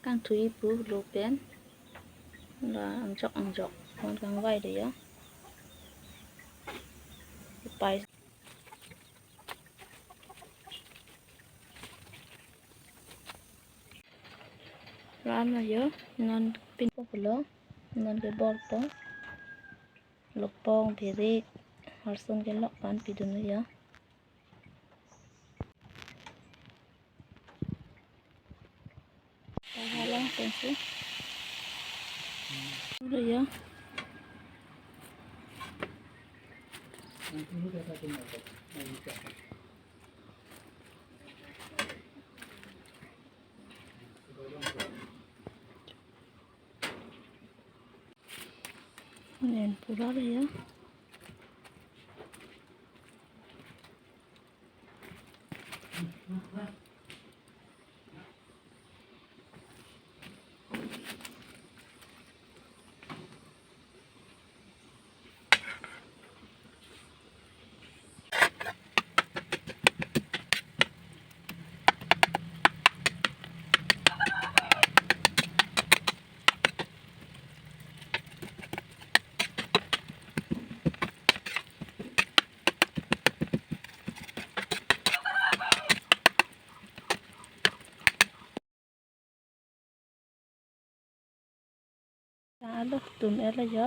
kangthu ibu lupen là angjok con kang vai đấy á pai ram là nhớ non pin có lỡ non cái bol to lopong birik harsun cái lọ pan pidun ya halang pensi udah ya nen pura deh ya ada tum era ya